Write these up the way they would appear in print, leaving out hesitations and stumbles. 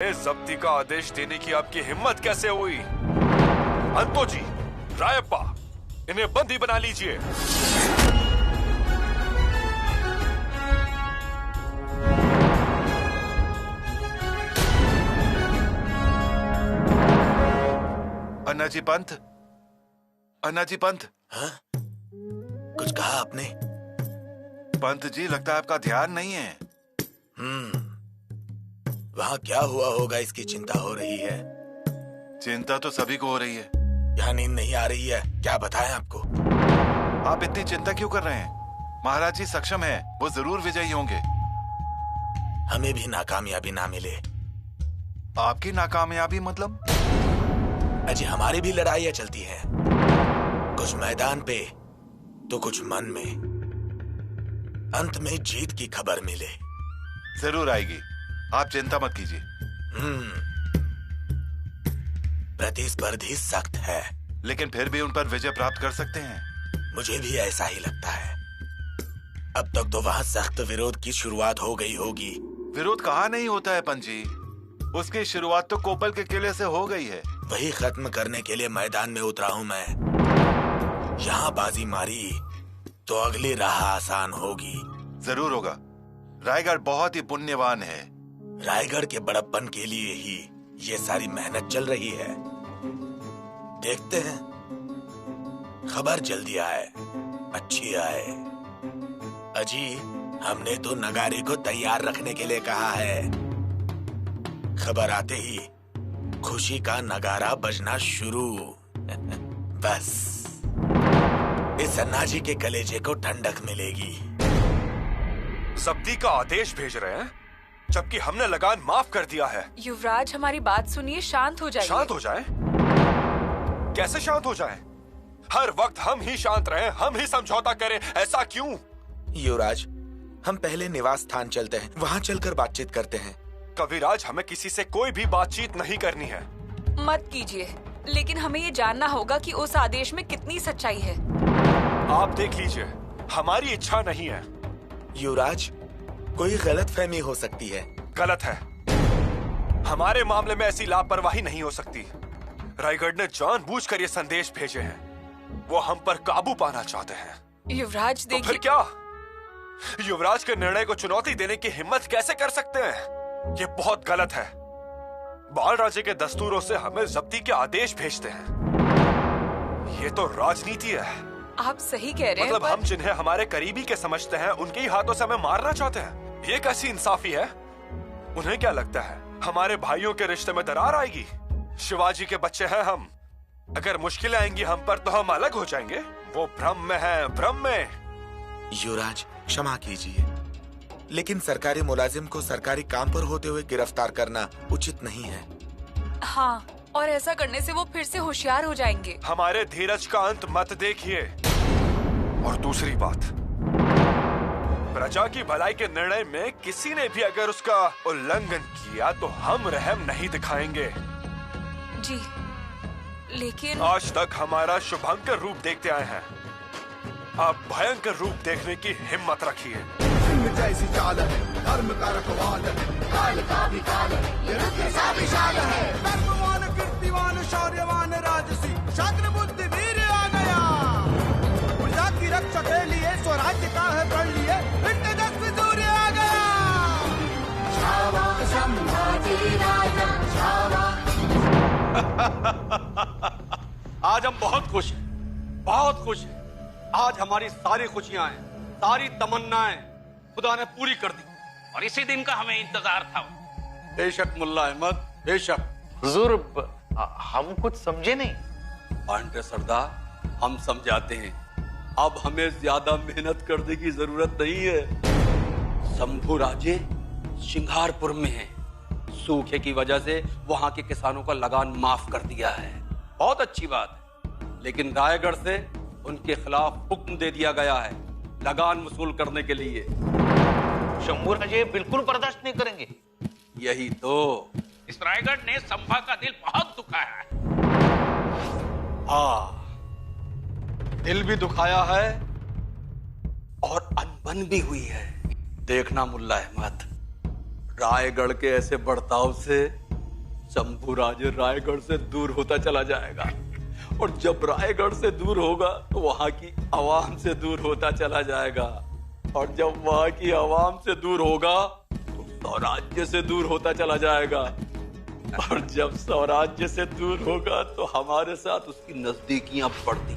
जब्ती का आदेश देने की आपकी हिम्मत कैसे हुई? अंतो जी, रायप्पा, इन्हें बंदी बना लीजिए। अन्नाजी पंत, अन्नाजी पंत। हाँ? कुछ कहा आपने? पंत जी, लगता है आपका ध्यान नहीं है। वहाँ क्या हुआ होगा इसकी चिंता हो रही है। चिंता तो सभी को हो रही है। यहाँ नींद नहीं आ रही है, क्या बताएं आपको? आप इतनी चिंता क्यों कर रहे हैं? महाराज जी सक्षम हैं, वो जरूर विजयी होंगे। हमें भी नाकामयाबी ना मिले। आपकी नाकामयाबी मतलब? अजी, हमारी भी लड़ाइयाँ चलती हैं, कुछ मैदान पे तो कुछ मन में। अंत में जीत की खबर मिले। जरूर आएगी, आप चिंता मत कीजिए। प्रतिस्पर्धी सख्त है, लेकिन फिर भी उन पर विजय प्राप्त कर सकते हैं। मुझे भी ऐसा ही लगता है। अब तक तो वहाँ सख्त विरोध की शुरुआत हो गई होगी। विरोध कहाँ नहीं होता है पंत जी, उसकी शुरुआत तो कोपल के किले से हो गई है। वही खत्म करने के लिए मैदान में उतरा हूँ मैं। यहाँ बाजी मारी तो अगली राह आसान होगी। जरूर होगा। रायगढ़ बहुत ही पुण्यवान है। रायगढ़ के बड़प्पन के लिए ही ये सारी मेहनत चल रही है। देखते हैं, खबर जल्दी आए, अच्छी आए। अजी, हमने तो नगारे को तैयार रखने के लिए कहा है। खबर आते ही खुशी का नगारा बजना शुरू। बस इस अन्नाजी के कलेजे को ठंडक मिलेगी। जब्ती का आदेश भेज रहे हैं, जबकि हमने लगान माफ कर दिया है। युवराज, हमारी बात सुनिए, शांत हो जाइए। शांत हो जाए? कैसे शांत हो जाए? हर वक्त हम ही शांत रहें, हम ही समझौता करें, ऐसा क्यों? युवराज, हम पहले निवास स्थान चलते हैं, वहाँ चलकर बातचीत करते हैं। कविराज, हमें किसी से कोई भी बातचीत नहीं करनी है। मत कीजिए, लेकिन हमें ये जानना होगा कि उस आदेश में कितनी सच्चाई है। आप देख लीजिए, हमारी इच्छा नहीं है। युवराज, कोई गलतफहमी हो सकती है। गलत है। हमारे मामले में ऐसी लापरवाही नहीं हो सकती। रायगढ़ ने जानबूझकर ये संदेश भेजे हैं। वो हम पर काबू पाना चाहते हैं। युवराज देखिए। तो फिर क्या? युवराज के निर्णय को चुनौती देने की हिम्मत कैसे कर सकते हैं? ये बहुत गलत है। बाल राजे के दस्तूरों से हमें जब्ती के आदेश भेजते हैं। ये तो राजनीति है। आप सही कह रहे हैं। मतलब हम जिन्हें हमारे करीबी के समझते हैं, उनके ही हाथों से हमें मारना चाहते हैं। ये कैसी इंसाफी है? उन्हें क्या लगता है हमारे भाइयों के रिश्ते में दरार आएगी? शिवाजी के बच्चे हैं हम। अगर मुश्किलें आएंगी हम पर तो हम अलग हो जाएंगे। वो भ्रम में है, भ्रम में। युवराज, क्षमा कीजिए, लेकिन सरकारी मुलाजिम को सरकारी काम पर होते हुए गिरफ्तार करना उचित नहीं है। हाँ, और ऐसा करने से वो फिर से होशियार हो जाएंगे। हमारे धीरज का अंत मत देखिए। और दूसरी बात, प्रजा की भलाई के निर्णय में किसी ने भी अगर उसका उल्लंघन किया तो हम रहम नहीं दिखाएंगे। जी, लेकिन आज तक हमारा शुभंकर रूप देखते आए हैं, आप भयंकर रूप देखने की हिम्मत रखिए। जैसी चाल है, धर्म का रखवाल है, काल का भी काल है, ये रुद्र कैसा विशाल है। धर्मवान, कीर्तिवान, शौर्यवान, राजसी, शास्त्र बुद्धि वीर आ गया। प्रजा की रक्षा के लिए स्वराज्य का है प्रण लिए, तेजस्वी सूर्य आ गया। छावा संभाजी राजा छावा। आज हम बहुत खुश हैं, बहुत खुश हैं। आज हमारी सारी खुशियां हैं, सारी तमन्नाएं खुदा ने पूरी कर दी, और इसी दिन का हमें इंतजार था। बेशक मुल्ला अहमद, बेशक। हुजूर, हम कुछ समझे नहीं। पांडे सरदार, हम समझाते हैं। अब हमें ज्यादा मेहनत करने की जरूरत नहीं है। शंभू राजे सिंगारपुर में हैं। सूखे की वजह से वहां के किसानों का लगान माफ कर दिया है, बहुत अच्छी बात है। लेकिन रायगढ़ से उनके खिलाफ हुक्म दे दिया गया है लगान वसूल करने के लिए। शंभू राजे बिल्कुल बर्दाश्त नहीं करेंगे। यही तो। इस रायगढ़ ने संभा का दिल बहुत दुखाया है। हाँ, दिल भी दुखाया है और अनबन भी हुई है। देखना मुल्ला अहमद, रायगढ़ के ऐसे बर्ताव से शंभुराजे रायगढ़ से दूर होता चला जाएगा, और जब रायगढ़ से दूर होगा तो वहां की आवाम से दूर होता चला जाएगा, और जब वहां की आवाम से दूर होगा तो स्वराज्य से दूर होता चला जाएगा, और जब स्वराज्य से दूर होगा तो हमारे साथ उसकी नजदीकियां बढ़ती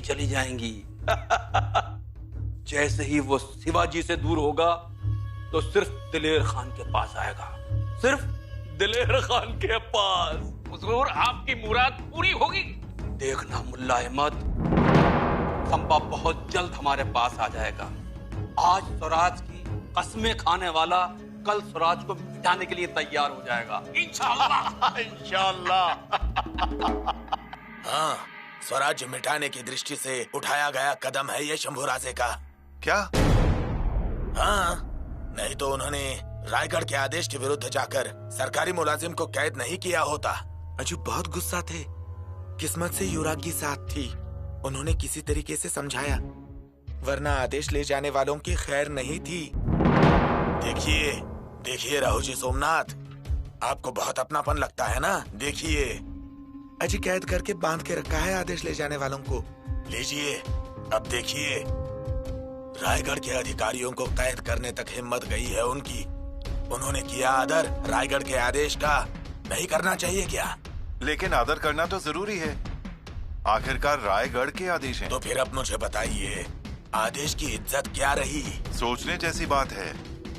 चली जाएंगी। जैसे ही वो शिवाजी से दूर होगा तो सिर्फ दिलेर खान के पास आएगा, सिर्फ दिलेर खान के पास। हुजूर, आपकी मुराद पूरी होगी। देखना मुल्ला अहमद, संपा बहुत जल्द हमारे पास आ जाएगा। आज स्वराज की कस्में खाने वाला कल स्वराज को मिटाने के लिए तैयार हो जाएगा, इंशाअल्लाह। इंशाअल्लाह। हाँ, स्वराज्य मिटाने की दृष्टि से उठाया गया कदम है ये शंभुराजे का। क्या? हाँ, नहीं तो उन्होंने रायगढ़ के आदेश के विरुद्ध जाकर सरकारी मुलाजिम को कैद नहीं किया होता। अजू बहुत गुस्सा थे। किस्मत से युवरागी साथ थी, उन्होंने किसी तरीके से समझाया, वरना आदेश ले जाने वालों की खैर नहीं थी। देखिए राहु जी सोमनाथ, आपको बहुत अपनापन लगता है ना। देखिए, अजी कैद करके बांध के रखा है आदेश ले जाने वालों को। लीजिए, अब देखिए, रायगढ़ के अधिकारियों को कैद करने तक हिम्मत गई है उनकी। उन्होंने किया आदर रायगढ़ के आदेश का, नहीं करना चाहिए क्या? लेकिन आदर करना तो जरूरी है, आखिरकार रायगढ़ के आदेश हैं। तो फिर अब मुझे बताइए, आदेश की इज्जत क्या रही? सोचने जैसी बात है।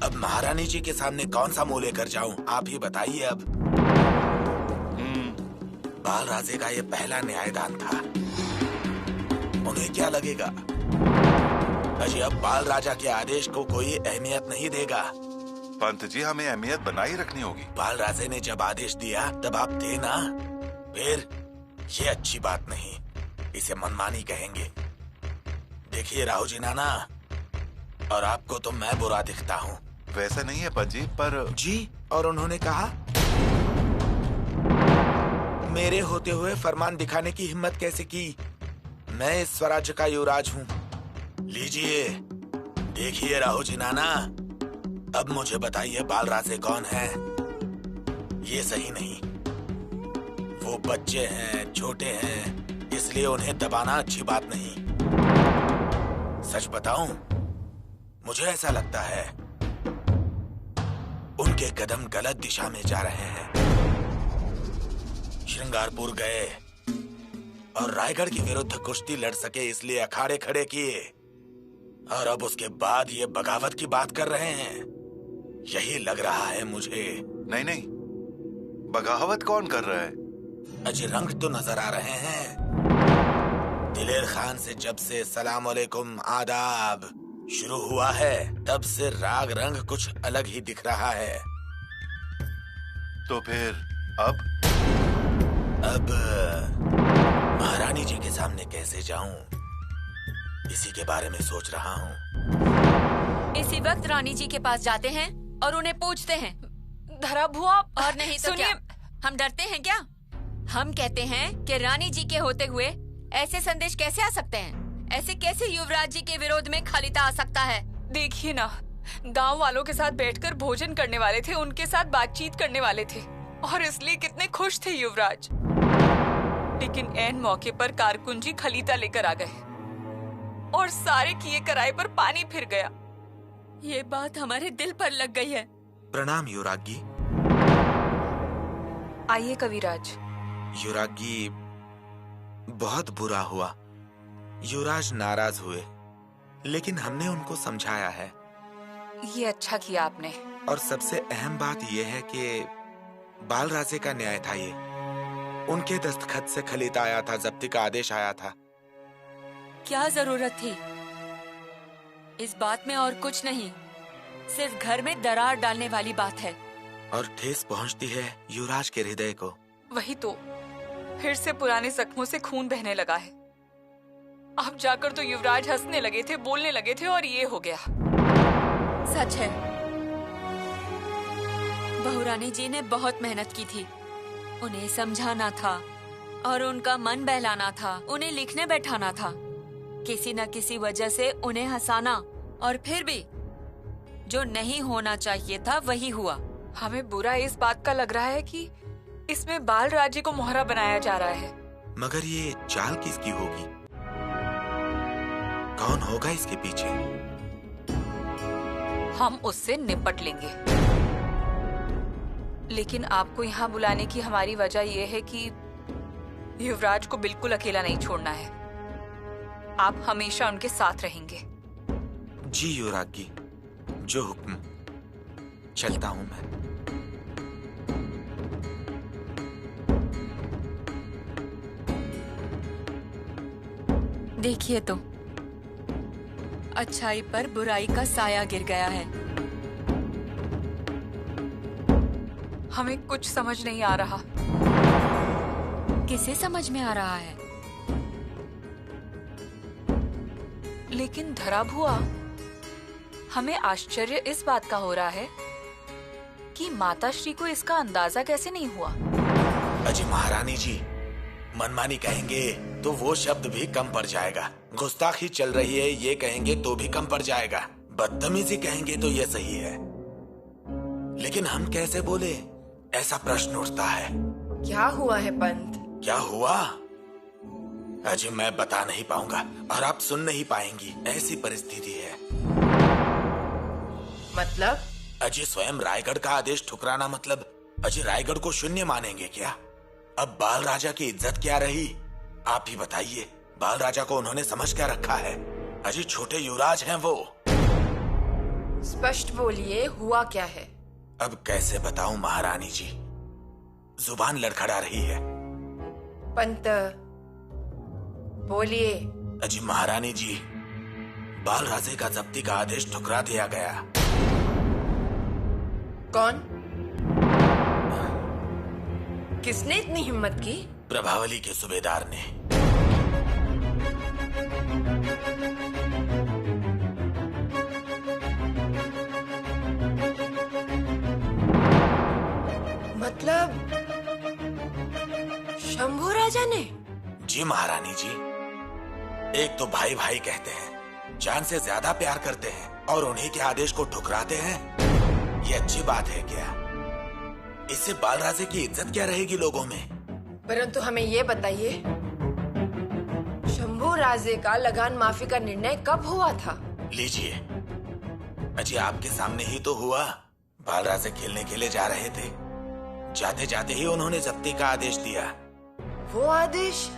अब महारानी जी के सामने कौन सा मुंह लेकर जाऊं, आप ही बताइए। अब बाल राजे का ये पहला न्यायदान था, उन्हें क्या लगेगा? अजी अब बाल राजा के आदेश को कोई अहमियत नहीं देगा। पंत जी, हमें अहमियत बनाई रखनी होगी। बाल राजे ने जब आदेश दिया तब आप थे ना, फिर ये अच्छी बात नहीं, इसे मनमानी कहेंगे। देखिए राहु जी नाना, और आपको तो मैं बुरा दिखता हूँ। वैसा नहीं है पंत जी, पर जी, और उन्होंने कहा मेरे होते हुए फरमान दिखाने की हिम्मत कैसे की? मैं इस स्वराज्य का युवराज हूँ। लीजिए, देखिए राहु जी नाना, अब मुझे बताइए बाल राजे कौन है? ये सही नहीं, वो बच्चे हैं, छोटे हैं, इसलिए उन्हें दबाना अच्छी बात नहीं। सच बताऊं, मुझे ऐसा लगता है उनके कदम गलत दिशा में जा रहे हैं। श्रृंगारपुर गए और रायगढ़ के विरुद्ध कुश्ती लड़ सके इसलिए अखाड़े खड़े किए, और अब उसके बाद ये बगावत की बात कर रहे हैं। यही लग रहा है मुझे। नहीं, बगावत कौन कर रहा है? अजी रंग तो नजर आ रहे हैं। दिलेर खान से जब से सलाम अलैकुम आदाब शुरू हुआ है, तब से राग रंग कुछ अलग ही दिख रहा है। तो फिर अब महारानी जी के सामने कैसे जाऊं, इसी के बारे में सोच रहा हूँ। इसी वक्त रानी जी के पास जाते हैं और उन्हें पूछते हैं। धरा भुआ, और नहीं तो क्या, हम डरते हैं क्या? हम कहते हैं कि रानी जी के होते हुए ऐसे संदेश कैसे आ सकते हैं? ऐसे कैसे युवराज जी के विरोध में खलीता आ सकता है? देखिए ना, गांव वालों के साथ बैठकर भोजन करने वाले थे, उनके साथ बातचीत करने वाले थे, और इसलिए कितने खुश थे युवराज। लेकिन ऐन मौके पर कारकुन जी खलीता लेकर आ गए और सारे किए कराए पर पानी फिर गया। ये बात हमारे दिल पर लग गई है। प्रणाम युवरागी। आइए कविराज। युवरागी, बहुत बुरा हुआ, युवराज नाराज हुए, लेकिन हमने उनको समझाया है। ये अच्छा किया आपने। और सबसे अहम बात यह है कि बाल राजे का न्याय था ये, उनके दस्तखत से खलीता आया था, जब्ती का आदेश आया था। क्या जरूरत थी? इस बात में और कुछ नहीं, सिर्फ घर में दरार डालने वाली बात है। और ठेस पहुंचती है युवराज के हृदय को। वही तो, फिर से पुराने जख्मों से खून बहने लगा है। अब जाकर तो युवराज हंसने लगे थे, बोलने लगे थे, और ये हो गया। सच है, बहुरानी जी ने बहुत मेहनत की थी। उन्हें समझाना था और उनका मन बहलाना था, उन्हें लिखने बैठाना था, किसी न किसी वजह से उन्हें हंसाना, और फिर भी जो नहीं होना चाहिए था वही हुआ। हमें बुरा इस बात का लग रहा है कि इसमें बाल राज्य को मोहरा बनाया जा रहा है। मगर ये चाल किसकी होगी? कौन होगा इसके पीछे? हम उससे निपट लेंगे। लेकिन आपको यहाँ बुलाने की हमारी वजह यह है कि युवराज को बिल्कुल अकेला नहीं छोड़ना है। आप हमेशा उनके साथ रहेंगे। जी युवरागी, जो हुक्म। चलता हूं मैं। देखिए तो, अच्छाई पर बुराई का साया गिर गया है। हमें कुछ समझ नहीं आ रहा। किसे समझ में आ रहा है? लेकिन धरा भुआ, हमें आश्चर्य इस बात का हो रहा है कि माताश्री को इसका अंदाजा कैसे नहीं हुआ। अजी महारानी जी, मनमानी कहेंगे तो वो शब्द भी कम पड़ जाएगा। गुस्ताखी चल रही है ये कहेंगे तो भी कम पड़ जाएगा। बदतमीजी कहेंगे तो ये सही है। लेकिन हम कैसे बोले, ऐसा प्रश्न उठता है। क्या हुआ है पंत? क्या हुआ? अजी मैं बता नहीं पाऊंगा और आप सुन नहीं पाएंगी, ऐसी परिस्थिति है। मतलब? अजी स्वयं रायगढ़ का आदेश ठुकराना मतलब अजी रायगढ़ को शून्य मानेंगे क्या? अब बाल राजा की इज्जत क्या रही? आप ही बताइए। बाल राजा को उन्होंने समझ क्या रखा है? अजी छोटे युवराज हैं वो। स्पष्ट बोलिए, हुआ क्या है? अब कैसे बताऊं महारानी जी, जुबान लड़खड़ा रही है। पंत बोलिए। अजी महारानी जी, बाल राजे का जब्ती का आदेश ठुकरा दिया गया। कौन? किसने इतनी हिम्मत की? प्रभावली के सूबेदार ने। मतलब शंभू राजा ने? जी महारानी जी, एक तो भाई भाई कहते हैं, जान से ज्यादा प्यार करते हैं और उन्हीं के आदेश को ठुकराते हैं। ये अच्छी बात है क्या? इससे बाल राजे की इज्जत क्या रहेगी लोगों में? परंतु हमें ये बताइए, शंभू राजे का लगान माफी का निर्णय कब हुआ था? लीजिए, अजी आपके सामने ही तो हुआ। बाल राजे खेलने के लिए जा रहे थे, जाते जाते ही उन्होंने जब्ती का आदेश दिया। वो आदेश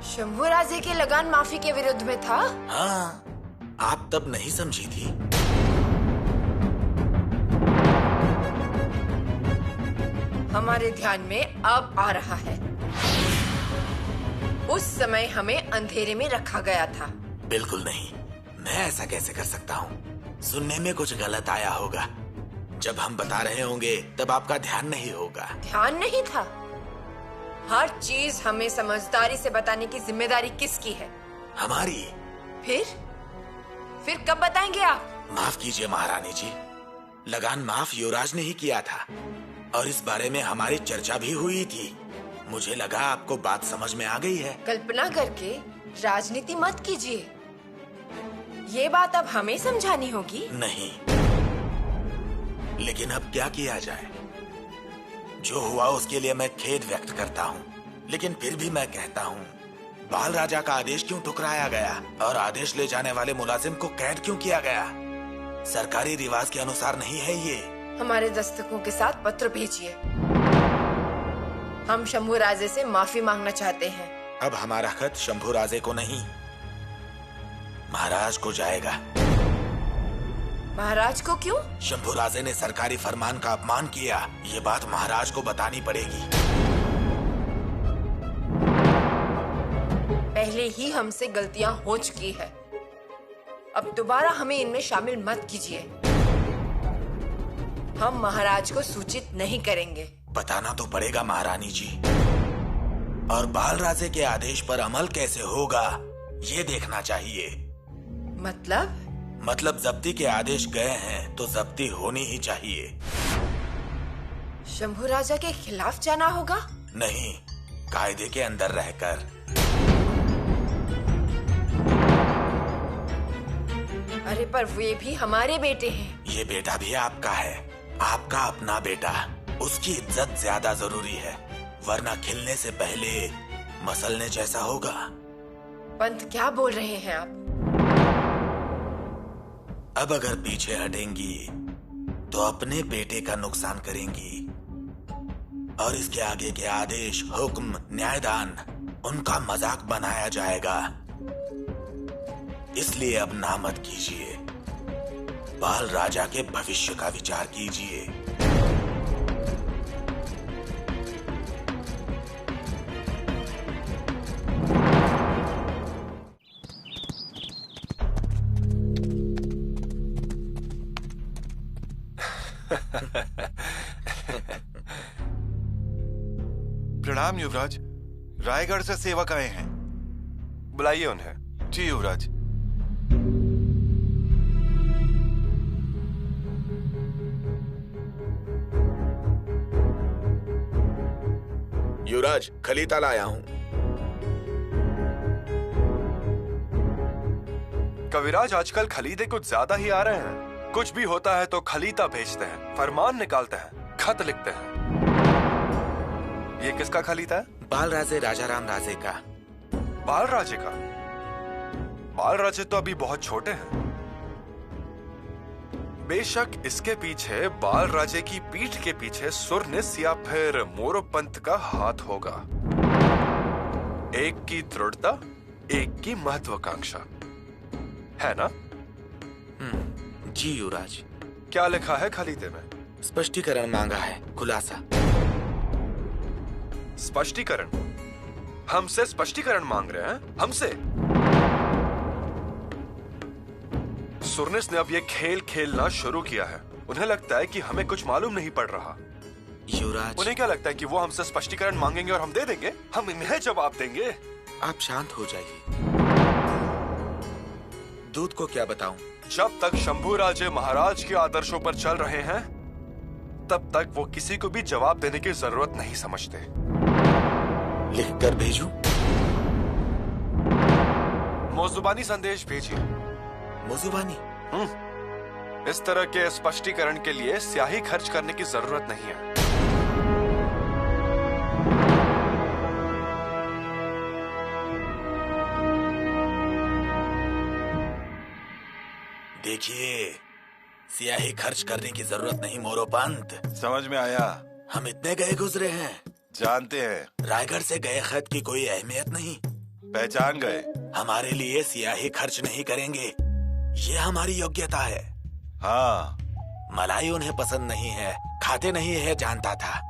शंभू राजे के लगान माफी के विरुद्ध में था? हाँ, आप तब नहीं समझी थी। हमारे ध्यान में अब आ रहा है। उस समय हमें अंधेरे में रखा गया था। बिल्कुल नहीं, मैं ऐसा कैसे कर सकता हूँ? सुनने में कुछ गलत आया होगा। जब हम बता रहे होंगे तब आपका ध्यान नहीं होगा। ध्यान नहीं था? हर चीज हमें समझदारी से बताने की जिम्मेदारी किसकी है? हमारी। फिर कब बताएंगे आप? माफ कीजिए महारानी जी, लगान माफ युवराज ने ही किया था और इस बारे में हमारी चर्चा भी हुई थी। मुझे लगा आपको बात समझ में आ गई है। कल्पना करके राजनीति मत कीजिए। ये बात अब हमें समझानी होगी। नहीं, लेकिन अब क्या किया जाए? जो हुआ उसके लिए मैं खेद व्यक्त करता हूँ, लेकिन फिर भी मैं कहता हूँ, बाल राजा का आदेश क्यों ठुकराया गया और आदेश ले जाने वाले मुलाजिम को कैद क्यों किया गया? सरकारी रिवाज के अनुसार नहीं है ये। हमारे दस्तकों के साथ पत्र भेजिए। हम शंभू राजे से माफी मांगना चाहते हैं। अब हमारा खत शंभू राजे को नहीं, महाराज को जाएगा। महाराज को क्यों? शंभू राजे ने सरकारी फरमान का अपमान किया, ये बात महाराज को बतानी पड़ेगी। पहले ही हमसे गलतियां हो चुकी है, अब दोबारा हमें इनमें शामिल मत कीजिए। हम महाराज को सूचित नहीं करेंगे। बताना तो पड़ेगा महारानी जी, और बाल राजे के आदेश पर अमल कैसे होगा ये देखना चाहिए। मतलब जब्ती के आदेश गए हैं तो जब्ती होनी ही चाहिए। शंभू राजा के खिलाफ जाना होगा? नहीं, कायदे के अंदर रहकर। अरे पर वे भी हमारे बेटे हैं। ये बेटा भी आपका है। आपका अपना बेटा, उसकी इज्जत ज्यादा जरूरी है, वरना खिलने से पहले मसलने जैसा होगा। पंत क्या बोल रहे हैं आप? अब अगर पीछे हटेंगी तो अपने बेटे का नुकसान करेंगी और इसके आगे के आदेश, हुक्म, न्यायदान उनका मजाक बनाया जाएगा। इसलिए अब ना मत कीजिए, बाल राजा के भविष्य का विचार कीजिए। प्रणाम युवराज। रायगढ़ से सेवक आए हैं। बुलाइए उन्हें। जी युवराज। युवराज, खलीता लाया हूं। कविराज, आजकल खलीदे कुछ ज्यादा ही आ रहे हैं। कुछ भी होता है तो खलीता भेजते हैं, फरमान निकालते हैं, खत लिखते हैं। ये किसका खलीता है? बाल राजे राजाराम राजे का। बाल राजे का? बाल राजे तो अभी बहुत छोटे हैं। बेशक इसके पीछे, बाल राजे की पीठ के पीछे सुरनिस या फिर मोरोपंत का हाथ होगा। एक की दृढ़ता, एक की महत्वाकांक्षा, है ना? जी युवराज। क्या लिखा है खलीते में? स्पष्टीकरण मांगा है, खुलासा। स्पष्टीकरण? हमसे स्पष्टीकरण मांग रहे हैं? हमसे? सुरनिस ने अब ये खेल खेलना शुरू किया है। उन्हें लगता है कि हमें कुछ मालूम नहीं पड़ रहा। युवराज, उन्हें क्या लगता है कि वो हमसे स्पष्टीकरण मांगेंगे और हम दे देंगे? हम इन्हें जवाब देंगे। आप शांत हो जाइए। दूत को क्या बताऊं? जब तक शंभूराजे महाराज के आदर्शों पर चल रहे हैं, तब तक वो किसी को भी जवाब देने की जरूरत नहीं समझते। लिखकर भेजूं? मोजुबानी संदेश भेजिए। मोजुबानी? इस तरह के स्पष्टीकरण के लिए स्याही खर्च करने की जरूरत नहीं है। देखिए, स्याही खर्च करने की जरूरत नहीं मोरोपंत। समझ में आया। हम इतने गए गुजरे हैं, जानते हैं। रायगढ़ से गए खत की कोई अहमियत नहीं। पहचान गए। हमारे लिए स्याही खर्च नहीं करेंगे, ये हमारी योग्यता है। हाँ। मलाई उन्हें पसंद नहीं है, खाते नहीं है, जानता था,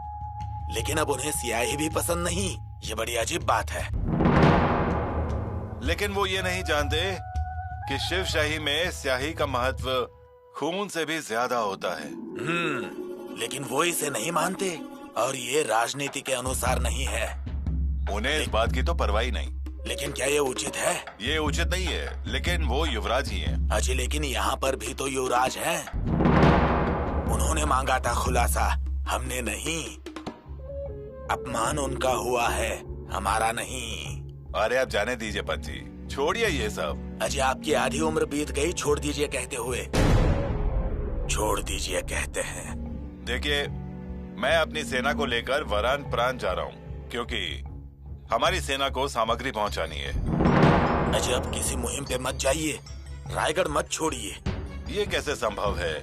लेकिन अब उन्हें स्याही भी पसंद नहीं। ये बड़ी अजीब बात है। लेकिन वो ये नहीं जानते कि शिवशाही में स्याही का महत्व खून से भी ज्यादा होता है। लेकिन वो इसे नहीं मानते और ये राजनीति के अनुसार नहीं है। उन्हें इस बात की तो परवाह नहीं। लेकिन क्या ये उचित है? ये उचित नहीं है, लेकिन वो युवराज ही हैं। अजी, लेकिन यहाँ पर भी तो युवराज हैं। उन्होंने मांगा था खुलासा, हमने नहीं। अपमान उनका हुआ है, हमारा नहीं। अरे आप जाने दीजिए पंजी, छोड़िए ये सब। अजी, आपकी आधी उम्र बीत गई, छोड़ दीजिए कहते हुए। छोड़ दीजिए कहते हैं। देखिए, मैं अपनी सेना को लेकर वरान प्रांत जा रहा हूँ, क्योंकि हमारी सेना को सामग्री पहुंचानी है। अजी, अब किसी मुहिम पे मत जाइए, रायगढ़ मत छोड़िए। ये कैसे संभव है?